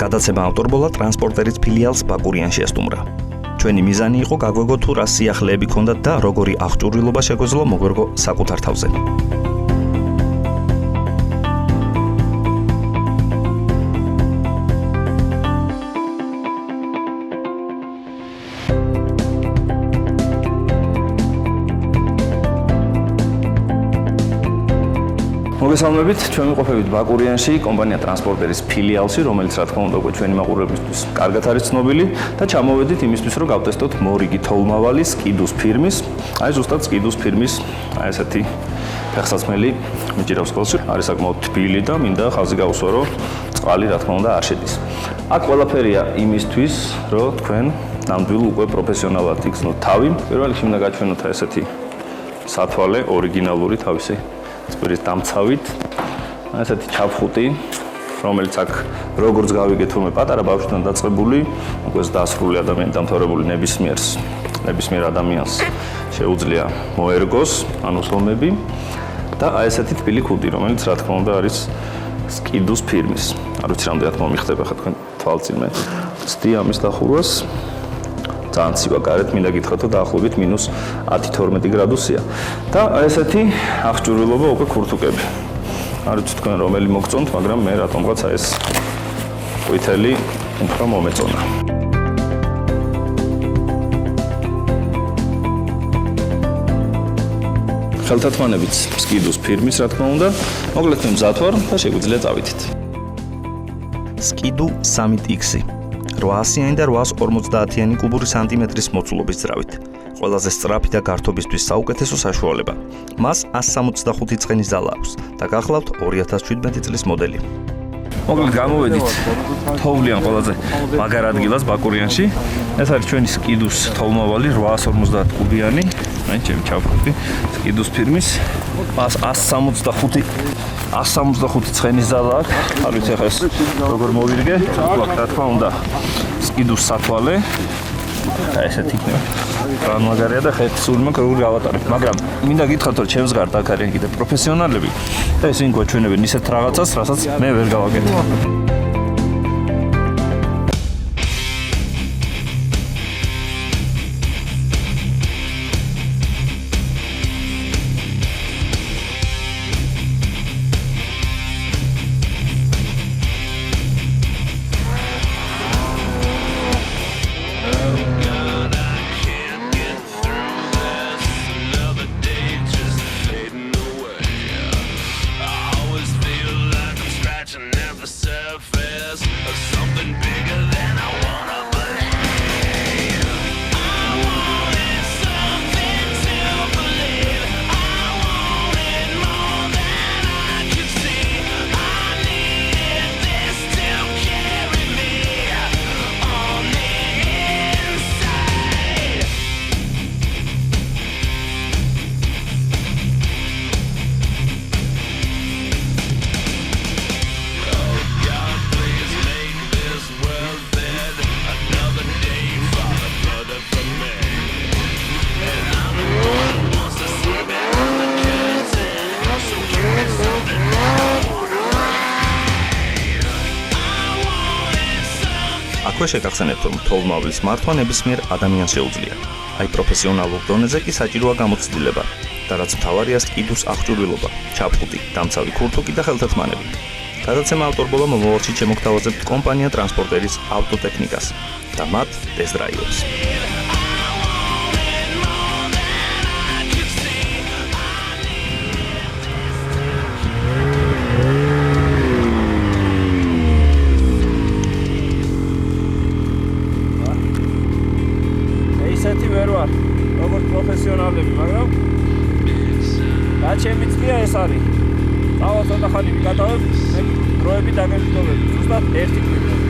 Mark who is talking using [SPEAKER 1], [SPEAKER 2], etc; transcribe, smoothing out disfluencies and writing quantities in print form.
[SPEAKER 1] გადაცემა ავტორბოლა ტრანსპორტერის ფილიალს ბაკურიანში ესტუმრა. ჩვენი მიზანი იყო გაგვეგო თუ რა სიახლეები ქონდათ და როგორი აღჭურვილობა შეგვეძლო მოგვერგო საკუთარ თავზე. მოგესალმებით, ჩვენ ვიყოფებით ბაკურიანში, კომპანია ტრანსპორტერის ფილიალში, რომელიც რა თქმა უნდა უკვე ჩვენი მაყურებელისთვის კარგად არის ცნობილი და ჩამოვედით იმისთვის, რომ გავტესტოთ მორიგი თოვლმავალი Skidus ფირმის, აი ზუსტად Skidus ფირმის, აი ესეთი ფეხსაცმელი მიჭირავს ხელში, არის საკმაოდ თბილი და მინდა ხაზი გავუსვა, რომ წყალი რა თქმა უნდა არ შედის. აქ ყველაფერია იმისთვის, რომ თქვენ ნამდვილ უკვე პროფესიონალად იქნოთ თავი. პირველ რიგში მინდა გაჩვენოთ ესეთი სათვალე, ორიგინალური თავისი სპირის დამცავით, ესეთი ჩაფხუტი, რომელიც აქ როგორც გავიგეთ, რომ პატარა ბავშვიდან დაწყებული, უკვე დასრული ადამიანი დამთავრებული ნებისმიერ ადამიანს შეუძლია მოერგოს, ანუ სომები და აი ესეთი თბილი ქუდი, რომელიც რა თქმა უნდა არის Skidus ფირმის. არ ვიცი რამდენად მომიხდება ხა თქვენ თვალწინმე. ვცდი ამის დახურვას. ძალიან ცივა გარეთ, მინდა გითხრათ, რომ დაახლოებით -10-12 გრადუსია. და ესეთი აღჭურვილობა უკვე ქურთუკები. არ ვიცი თქვენ რომელი მოგწონთ, მაგრამ მე რატომღაც ეს ყვითელი უფრო მომეწონა. ხელთათმანებით Skidus ფირმის, რა თქმა უნდა, მოკლედ მე მზად ვარ და შეგვიძლია წავითით. Skidus 3X 800-იანი და 850-იანი კუბური სანტიმეტრის მოცულობის ძრავით. ყველაზე სწრაფი და გართობისთვის საუკეთესო საშუალება. მას 165 ცხენის ძალა აქვს და გახლავთ 2017 წლის მოდელი. მოკლედ გამოვედით თოვლიან ყველაზე მაგარ ადგილას ბაკურიანში. ეს არის ჩვენი Skidus თოვლმავალი 850 კუბიანი. აი ჩემი ჩავხუტი Skidus ფირმის. მას 165 ცხენის ზალა აქვს. არ ვიცი ახლა ეს როგორ მოვირგე. რა თქმა უნდა Skidus სათვალე. და ესეთი იქნება. რა მაგარია და ხეთ სულ მაგ როგორ გავატარებ. მაგრამ მინდა გითხრათ რომ ჩემს გარდა აქ არიან კიდე პროფესიონალები და ისინი გვაჩვენებენ ისეთ რაღაცას, რასაც მე ვერ გავაკეთებ. აქვე შეგახსენებთ, რომ თოვლმავლის მართვა ნებისმიერ ადამიანს შეუძლია. აი პროფესიონალურ დონეზე კი საჭიროა გამოცდილება და რაც მთავარია Skidus აღჭურვილობა, ჩაფხუტი, დამცავი ქურთუკი და ხელთათმანები. გადაცემა ავტორბოლა მომავალში შემოგთავაზებთ კომპანია ტრანსპორტერის ავტოტექნიკას და მათ ტესტ-დრაივებს. ესეთი ვერ ვარ, როგორც პროფესიონალები, მაგრამ რა ჩემი წია ეს არის. წავა ცოტა ხანი ვიკატავებ, მე დროები დაგემშვიდობები, ზუსტად 1 კვირა.